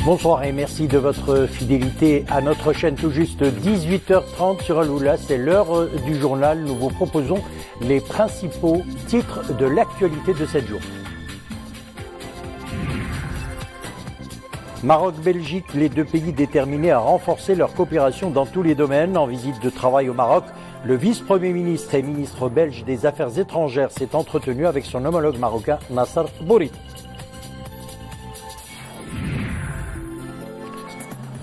Bonsoir et merci de votre fidélité à notre chaîne. Tout juste 18h30 sur Aloula, c'est l'heure du journal. Nous vous proposons les principaux titres de l'actualité de cette journée. Maroc-Belgique, les deux pays déterminés à renforcer leur coopération dans tous les domaines. En visite de travail au Maroc, le vice-premier ministre et ministre belge des Affaires étrangères s'est entretenu avec son homologue marocain Nasser Bourita.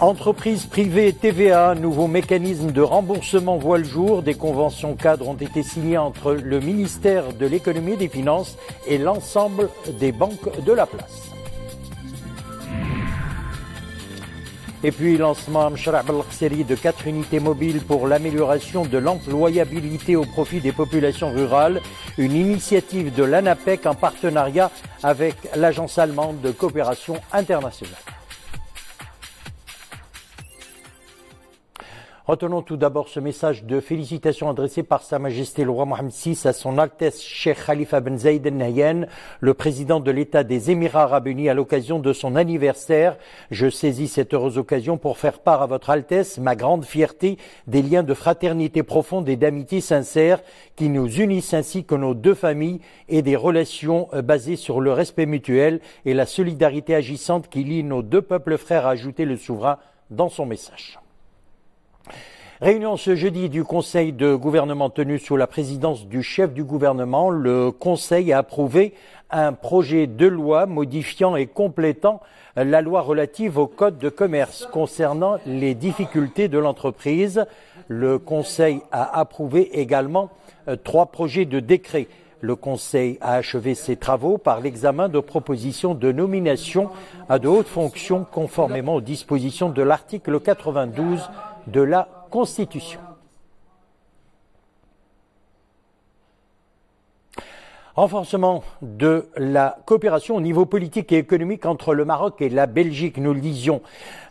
Entreprises privées et TVA, nouveau mécanisme de remboursement voit le jour. Des conventions cadres ont été signées entre le ministère de l'économie et des finances et l'ensemble des banques de la place. Et puis lancement à Mshrah Belkhseri de 4 unités mobiles pour l'amélioration de l'employabilité au profit des populations rurales. Une initiative de l'ANAPEC en partenariat avec l'Agence allemande de coopération internationale. Retenons tout d'abord ce message de félicitations adressé par Sa Majesté le roi Mohammed VI à son Altesse Cheikh Khalifa Ben Zayed Al Nahyan, le président de l'État des Émirats Arabes Unis, à l'occasion de son anniversaire. Je saisis cette heureuse occasion pour faire part à votre Altesse ma grande fierté des liens de fraternité profonde et d'amitié sincère qui nous unissent ainsi que nos deux familles et des relations basées sur le respect mutuel et la solidarité agissante qui lie nos deux peuples frères, a ajouté le souverain dans son message. Réunion ce jeudi du Conseil de gouvernement tenu sous la présidence du chef du gouvernement. Le Conseil a approuvé un projet de loi modifiant et complétant la loi relative au code de commerce concernant les difficultés de l'entreprise. Le Conseil a approuvé également 3 projets de décret. Le Conseil a achevé ses travaux par l'examen de propositions de nomination à de hautes fonctions conformément aux dispositions de l'article 92 de la Constitution. Renforcement de la coopération au niveau politique et économique entre le Maroc et la Belgique. Nous le disions,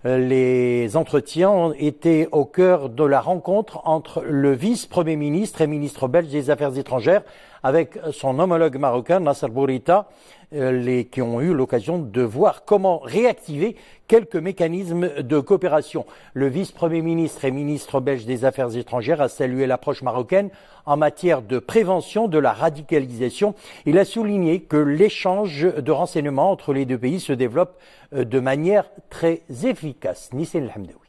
les entretiens étaient au cœur de la rencontre entre le vice-premier ministre et ministre belge des Affaires étrangères avec son homologue marocain Nasser Bourita, qui ont eu l'occasion de voir comment réactiver quelques mécanismes de coopération. Le vice-premier ministre et ministre belge des Affaires étrangères a salué l'approche marocaine en matière de prévention de la radicalisation. Il a souligné que l'échange de renseignements entre les deux pays se développe de manière très efficace. Nissine El Hamdaoui.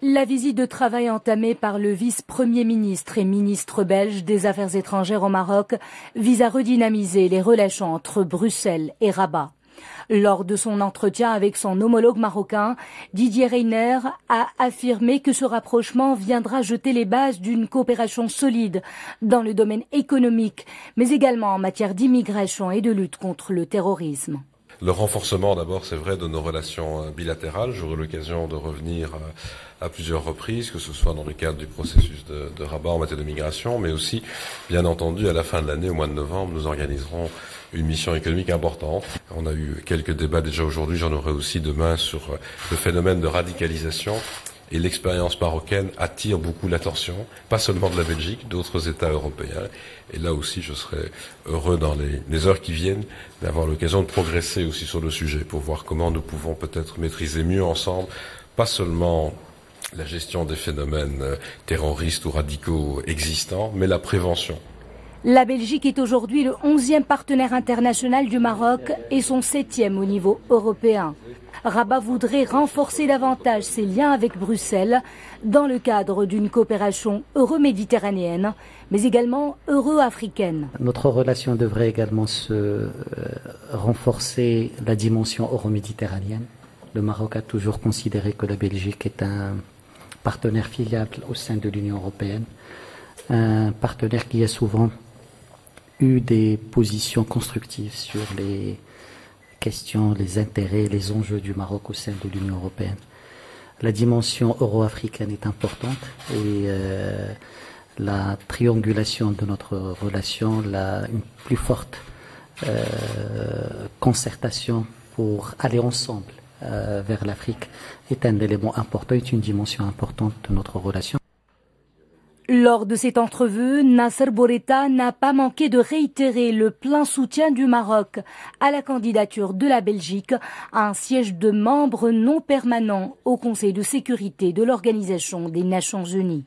La visite de travail entamée par le vice-premier ministre et ministre belge des Affaires étrangères au Maroc vise à redynamiser les relations entre Bruxelles et Rabat. Lors de son entretien avec son homologue marocain, Didier Reynders a affirmé que ce rapprochement viendra jeter les bases d'une coopération solide dans le domaine économique, mais également en matière d'immigration et de lutte contre le terrorisme. Le renforcement d'abord, c'est vrai, de nos relations bilatérales. J'aurai l'occasion de revenir à plusieurs reprises, que ce soit dans le cadre du processus de Rabat en matière de migration, mais aussi, bien entendu, à la fin de l'année, au mois de novembre, nous organiserons une mission économique importante. On a eu quelques débats déjà aujourd'hui, j'en aurai aussi demain sur le phénomène de radicalisation. Et l'expérience marocaine attire beaucoup l'attention, pas seulement de la Belgique, d'autres États européens. Et là aussi, je serai heureux dans les heures qui viennent d'avoir l'occasion de progresser aussi sur le sujet pour voir comment nous pouvons peut-être maîtriser mieux ensemble, pas seulement la gestion des phénomènes terroristes ou radicaux existants, mais la prévention. La Belgique est aujourd'hui le 11e partenaire international du Maroc et son 7e au niveau européen. Rabat voudrait renforcer davantage ses liens avec Bruxelles dans le cadre d'une coopération euro-méditerranéenne, mais également euro-africaine. Notre relation devrait également se renforcer la dimension euro-méditerranéenne. Le Maroc a toujours considéré que la Belgique est un partenaire fiable au sein de l'Union européenne, un partenaire qui a souvent eu des positions constructives sur les questions, les intérêts, les enjeux du Maroc au sein de l'Union européenne. La dimension euro-africaine est importante et la triangulation de notre relation, une plus forte concertation pour aller ensemble vers l'Afrique est un élément important, est une dimension importante de notre relation. Lors de cette entrevue, Nasser Bourita n'a pas manqué de réitérer le plein soutien du Maroc à la candidature de la Belgique à un siège de membre non permanent au Conseil de sécurité de l'Organisation des Nations Unies.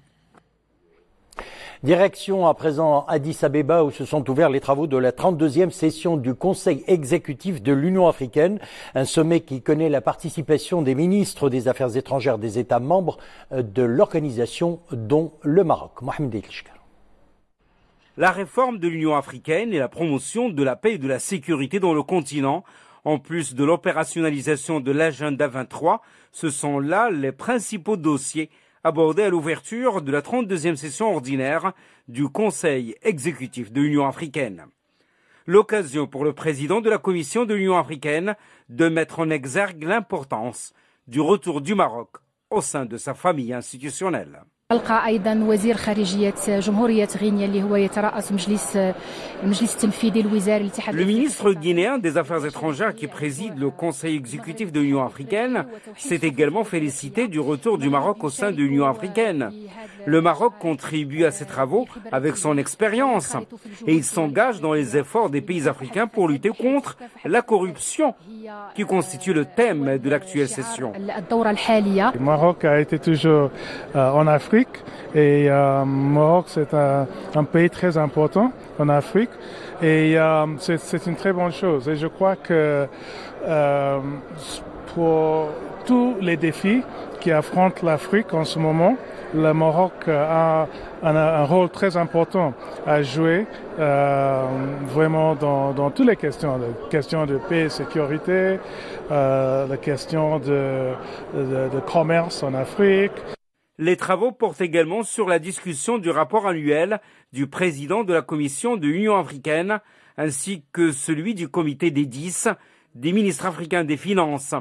Direction à présent Addis Abeba où se sont ouverts les travaux de la 32e session du Conseil exécutif de l'Union africaine, un sommet qui connaît la participation des ministres des Affaires étrangères des États membres de l'organisation, dont le Maroc. Mohamed Elchka. La réforme de l'Union africaine et la promotion de la paix et de la sécurité dans le continent, en plus de l'opérationnalisation de l'agenda 23, ce sont là les principaux dossiers abordé à l'ouverture de la 32e session ordinaire du Conseil exécutif de l'Union africaine. L'occasion pour le président de la Commission de l'Union africaine de mettre en exergue l'importance du retour du Maroc au sein de sa famille institutionnelle. ألقى أيضا وزير خارجية جمهورية غينيا اللي هو يترأس المجلس التنفيذي الوزاري الاتحاد. Le ministre guinéen des Affaires étrangères qui préside le Conseil exécutif de l'Union africaine s'est également félicité du retour du Maroc au sein de l'Union africaine. Le Maroc contribue à ces travaux avec son expérience et il s'engage dans les efforts des pays africains pour lutter contre la corruption qui constitue le thème de l'actuelle session. Le Maroc a été toujours en Afrique et le Maroc c'est un pays très important en Afrique et c'est une très bonne chose et je crois que pour tous les défis qui affrontent l'Afrique en ce moment, le Maroc a un rôle très important à jouer vraiment dans toutes les questions de paix et sécurité, les questions de commerce en Afrique. Les travaux portent également sur la discussion du rapport annuel du président de la Commission de l'Union africaine ainsi que celui du comité des 10 des ministres africains des Finances,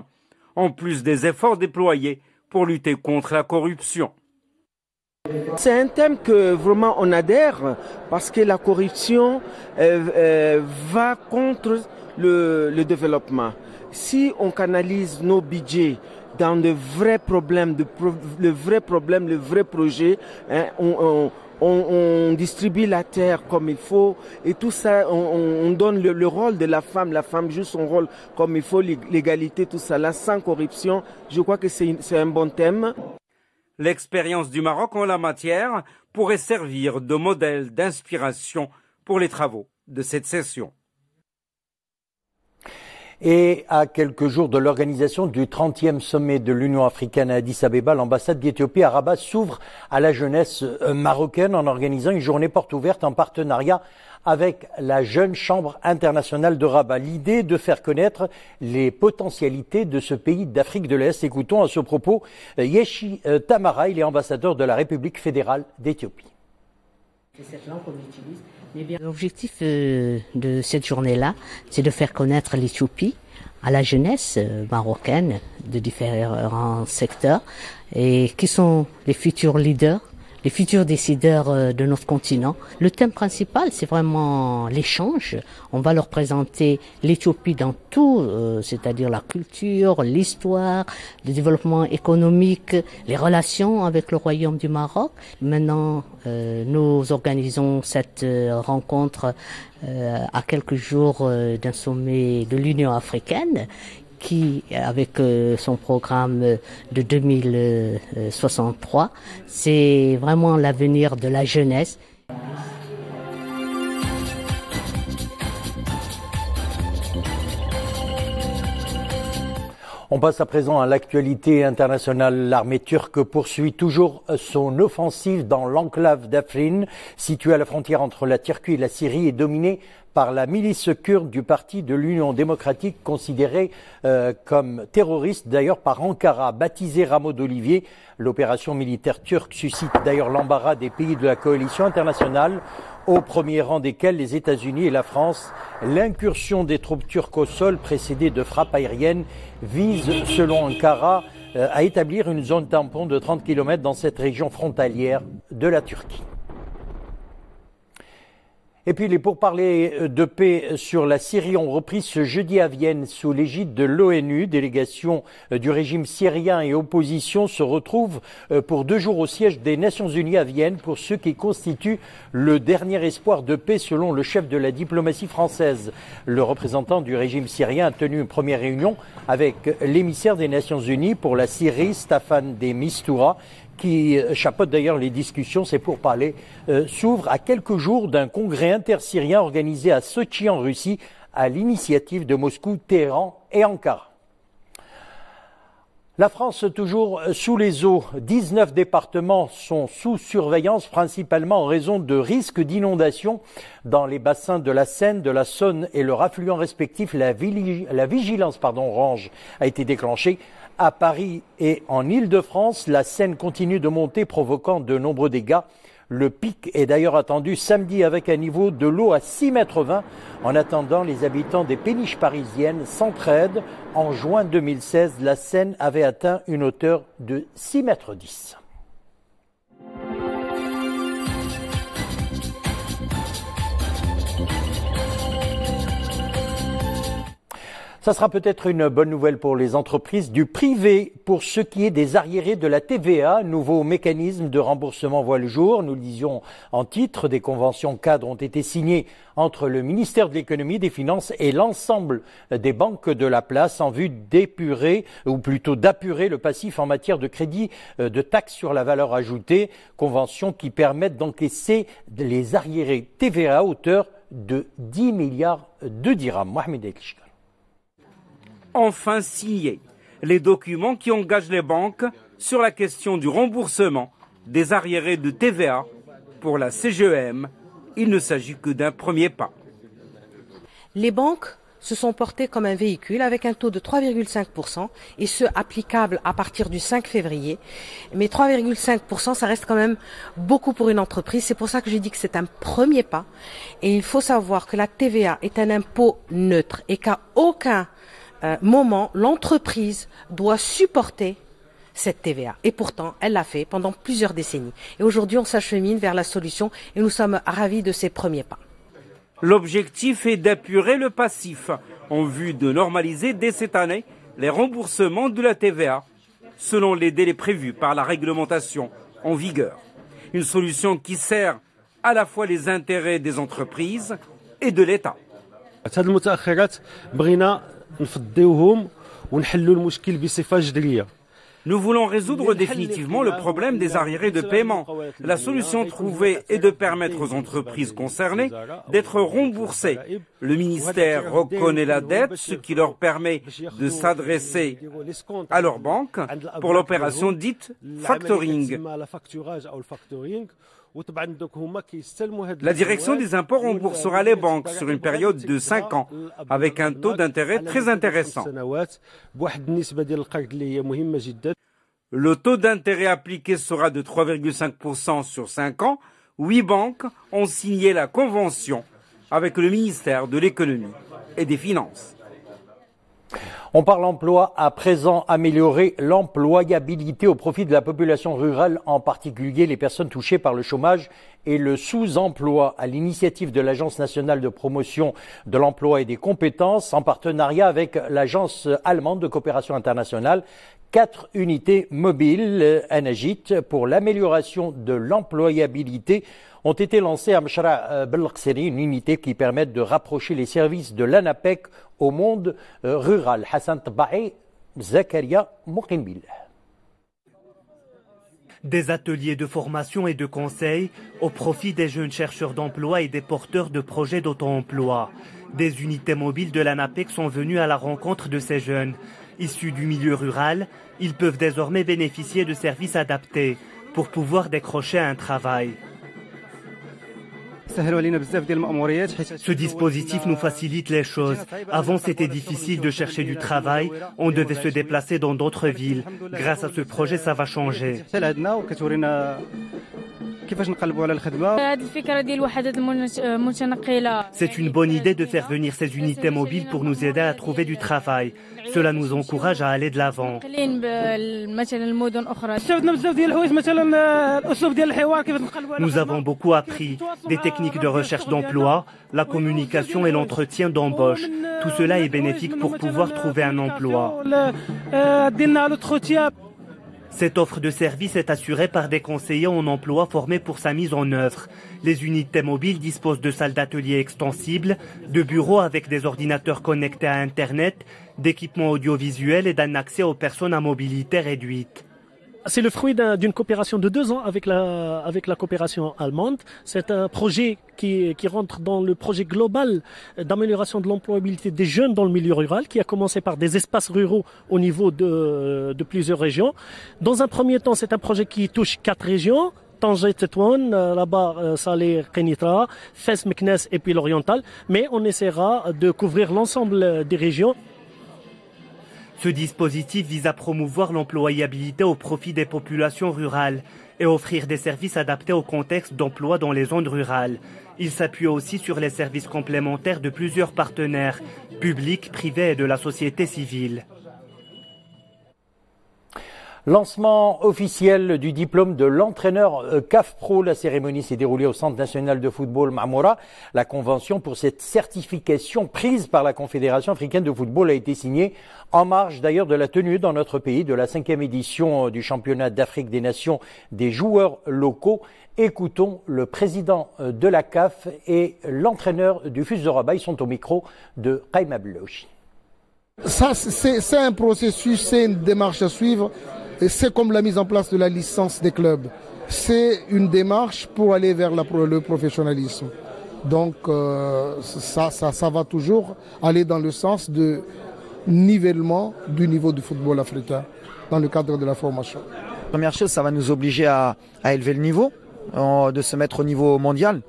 en plus des efforts déployés pour lutter contre la corruption. C'est un thème que vraiment on adhère parce que la corruption va contre le développement. Si on canalise nos budgets dans de vrais problèmes, le vrai projet, hein, on distribue la terre comme il faut et tout ça, on donne le rôle de la femme joue son rôle comme il faut, l'égalité, tout ça là, sans corruption. Je crois que c'est un bon thème. L'expérience du Maroc en la matière pourrait servir de modèle d'inspiration pour les travaux de cette session. Et à quelques jours de l'organisation du 30e sommet de l'Union africaine à Addis Abeba, l'ambassade d'Éthiopie à Rabat s'ouvre à la jeunesse marocaine en organisant une journée porte ouverte en partenariat avec la Jeune Chambre internationale de Rabat. L'idée de faire connaître les potentialités de ce pays d'Afrique de l'Est. Écoutons à ce propos Yeshi Tamara, il est ambassadeur de la République fédérale d'Éthiopie. C'est cette langue qu'on utilise. L'objectif de cette journée-là, c'est de faire connaître l'Éthiopie à la jeunesse marocaine de différents secteurs et qui sont les futurs leaders, les futurs décideurs de notre continent. Le thème principal, c'est vraiment l'échange. On va leur présenter l'Éthiopie dans tout, c'est-à-dire la culture, l'histoire, le développement économique, les relations avec le Royaume du Maroc. Maintenant, nous organisons cette rencontre à quelques jours d'un sommet de l'Union africaine qui, avec son programme de 2063, c'est vraiment l'avenir de la jeunesse. On passe à présent à l'actualité internationale. L'armée turque poursuit toujours son offensive dans l'enclave d'Afrin, située à la frontière entre la Turquie et la Syrie et dominée par la milice kurde du Parti de l'Union démocratique, considérée comme terroriste d'ailleurs par Ankara. Baptisée Rameau d'Olivier, l'opération militaire turque suscite d'ailleurs l'embarras des pays de la coalition internationale, au premier rang desquels les États-Unis et la France. L'incursion des troupes turques au sol, précédée de frappes aériennes, vise, selon Ankara, à établir une zone tampon de 30 km dans cette région frontalière de la Turquie. Et puis les pourparlers de paix sur la Syrie ont repris ce jeudi à Vienne sous l'égide de l'ONU. Délégation du régime syrien et opposition se retrouvent pour 2 jours au siège des Nations Unies à Vienne pour ce qui constitue le dernier espoir de paix selon le chef de la diplomatie française. Le représentant du régime syrien a tenu une première réunion avec l'émissaire des Nations Unies pour la Syrie, Staffan de Mistura, qui chapeaute d'ailleurs les discussions. Ces pourparlers s'ouvrent à quelques jours d'un congrès intersyrien organisé à Sotchi en Russie à l'initiative de Moscou, Téhéran et Ankara. La France toujours sous les eaux. 19 départements sont sous surveillance, principalement en raison de risques d'inondation dans les bassins de la Seine, de la Saône et leur affluent respectif. La vigilance orange a été déclenchée. À Paris et en Île-de-France, la Seine continue de monter, provoquant de nombreux dégâts. Le pic est d'ailleurs attendu samedi avec un niveau de l'eau à 6,20 mètres. En attendant, les habitants des péniches parisiennes s'entraident. En juin 2016, la Seine avait atteint une hauteur de 6,10 mètres. Ça sera peut-être une bonne nouvelle pour les entreprises du privé. Pour ce qui est des arriérés de la TVA, nouveau mécanisme de remboursement voit le jour. Nous le disions en titre, des conventions cadres ont été signées entre le ministère de l'économie, des finances et l'ensemble des banques de la place en vue d'épurer, ou plutôt d'apurer le passif en matière de crédit de taxe sur la valeur ajoutée. Conventions qui permettent d'encaisser les arriérés TVA à hauteur de 10 milliards de dirhams. Mohamed Elchka. Enfin signé les documents qui engagent les banques sur la question du remboursement des arriérés de TVA pour la CGEM. Il ne s'agit que d'un premier pas. Les banques se sont portées comme un véhicule avec un taux de 3,5% et ce applicable à partir du 5 février. Mais 3,5%, ça reste quand même beaucoup pour une entreprise. C'est pour ça que j'ai dit que c'est un premier pas. Et il faut savoir que la TVA est un impôt neutre et qu'à aucun moment, l'entreprise doit supporter cette TVA. Et pourtant, elle l'a fait pendant plusieurs décennies. Et aujourd'hui, on s'achemine vers la solution et nous sommes ravis de ces premiers pas. L'objectif est d'apurer le passif en vue de normaliser dès cette année les remboursements de la TVA selon les délais prévus par la réglementation en vigueur. Une solution qui sert à la fois les intérêts des entreprises et de l'État. Nous voulons résoudre définitivement le problème des arriérés de paiement. La solution trouvée est de permettre aux entreprises concernées d'être remboursées. Le ministère reconnaît la dette, ce qui leur permet de s'adresser à leur banque pour l'opération dite factoring. La direction des impôts remboursera les banques sur une période de 5 ans avec un taux d'intérêt très intéressant. Le taux d'intérêt appliqué sera de 3,5% sur 5 ans. 8 banques ont signé la convention avec le ministère de l'économie et des finances. On parle emploi à présent, améliorer l'employabilité au profit de la population rurale, en particulier les personnes touchées par le chômage et le sous-emploi, à l'initiative de l'Agence nationale de promotion de l'emploi et des compétences, en partenariat avec l'Agence allemande de coopération internationale. 4 unités mobiles, Anagit, pour l'amélioration de l'employabilité ont été lancées à Mchara Belqseri, une unité qui permet de rapprocher les services de l'ANAPEC au monde rural. Hassan Tabahi, Zakaria Moukinbil. Des ateliers de formation et de conseil au profit des jeunes chercheurs d'emploi et des porteurs de projets d'auto-emploi. Des unités mobiles de l'ANAPEC sont venues à la rencontre de ces jeunes. Issus du milieu rural, ils peuvent désormais bénéficier de services adaptés pour pouvoir décrocher un travail. Ce dispositif nous facilite les choses. Avant, c'était difficile de chercher du travail. On devait se déplacer dans d'autres villes. Grâce à ce projet, ça va changer. C'est une bonne idée de faire venir ces unités mobiles pour nous aider à trouver du travail. Cela nous encourage à aller de l'avant. Nous avons beaucoup appris, des techniques de recherche d'emploi, la communication et l'entretien d'embauche. Tout cela est bénéfique pour pouvoir trouver un emploi. Cette offre de service est assurée par des conseillers en emploi formés pour sa mise en œuvre. Les unités mobiles disposent de salles d'atelier extensibles, de bureaux avec des ordinateurs connectés à Internet, d'équipements audiovisuels et d'un accès aux personnes à mobilité réduite. C'est le fruit d'une coopération de 2 ans avec la coopération allemande. C'est un projet qui rentre dans le projet global d'amélioration de l'employabilité des jeunes dans le milieu rural, qui a commencé par des espaces ruraux au niveau de plusieurs régions. Dans un premier temps, c'est un projet qui touche 4 régions. Tanger, Tétouan, là-bas, Salé, Kenitra, Fès, Meknès et puis l'Oriental. Mais on essaiera de couvrir l'ensemble des régions. Ce dispositif vise à promouvoir l'employabilité au profit des populations rurales et offrir des services adaptés au contexte d'emploi dans les zones rurales. Il s'appuie aussi sur les services complémentaires de plusieurs partenaires, publics, privés et de la société civile. Lancement officiel du diplôme de l'entraîneur CAF Pro. La cérémonie s'est déroulée au Centre national de football Mamoura. La convention pour cette certification prise par la Confédération africaine de football a été signée en marge d'ailleurs de la tenue dans notre pays de la 5e édition du championnat d'Afrique des Nations des joueurs locaux. Écoutons le président de la CAF et l'entraîneur du FUS de Rabat. Ils sont au micro de Qaïm Abdelouchi. Ça, c'est un processus, c'est une démarche à suivre. Et c'est comme la mise en place de la licence des clubs. C'est une démarche pour aller vers le professionnalisme. Donc ça va toujours aller dans le sens de nivellement du niveau du football africain dans le cadre de la formation. Première chose, ça va nous obliger à élever le niveau, de se mettre au niveau mondial.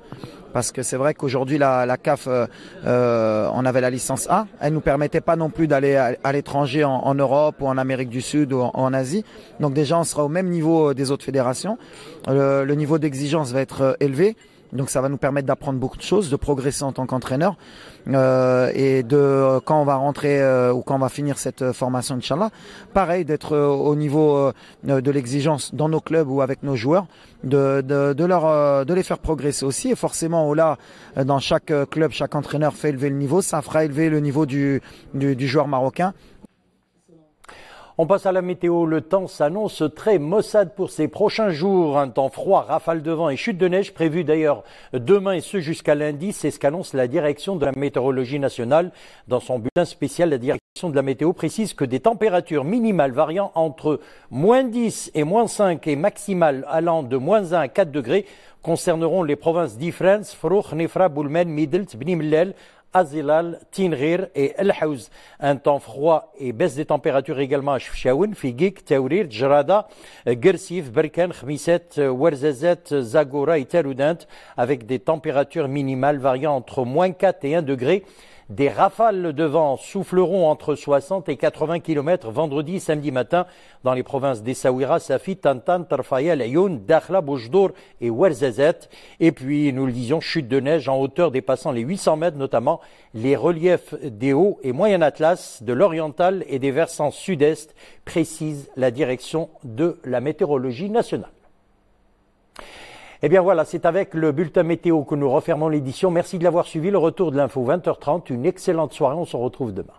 Parce que c'est vrai qu'aujourd'hui la CAF, on avait la licence A, elle nous permettait pas non plus d'aller à l'étranger en Europe ou en Amérique du Sud ou en Asie. Donc déjà on sera au même niveau des autres fédérations. Le niveau d'exigence va être élevé. Donc ça va nous permettre d'apprendre beaucoup de choses, de progresser en tant qu'entraîneur et de quand on va rentrer ou quand on va finir cette formation Inch'Allah, pareil d'être au niveau de l'exigence dans nos clubs ou avec nos joueurs, de les faire progresser aussi. Et forcément là, dans chaque club, chaque entraîneur fait élever le niveau, ça fera élever le niveau du joueur marocain. On passe à la météo. Le temps s'annonce très maussade pour ces prochains jours. Un temps froid, rafale de vent et chute de neige prévues d'ailleurs demain et ce jusqu'à lundi. C'est ce qu'annonce la direction de la météorologie nationale. Dans son bulletin spécial, la direction de la météo précise que des températures minimales variant entre -10 et -5 et maximales allant de -1 à 4 degrés concerneront les provinces d'Ifrens, Froukh, Nefra, Boulmen, Midelt, Bni Mellel, Azilal, Tinghir et El Haouz. Un temps froid et baisse des températures également à Chefchaouen, Figik, Taourir, Djerada, Gersif, Berkan, Khmiset, Ouarzazate, Zagora et Taroudant avec des températures minimales variant entre -4 et 1 degré. Des rafales de vent souffleront entre 60 et 80 km vendredi et samedi matin dans les provinces d'Essaouira, Safi, Tantan, Tarfaya, Ayoun, Dakhla, Boujdour et Ouarzazate. Et puis, nous le disions, chute de neige en hauteur dépassant les 800 mètres, notamment les reliefs des Hauts et Moyen Atlas, de l'Oriental et des versants sud-est, précise la direction de la météorologie nationale. Eh bien voilà, c'est avec le bulletin météo que nous refermons l'édition. Merci de l'avoir suivi. Le retour de l'info 20h30. Une excellente soirée. On se retrouve demain.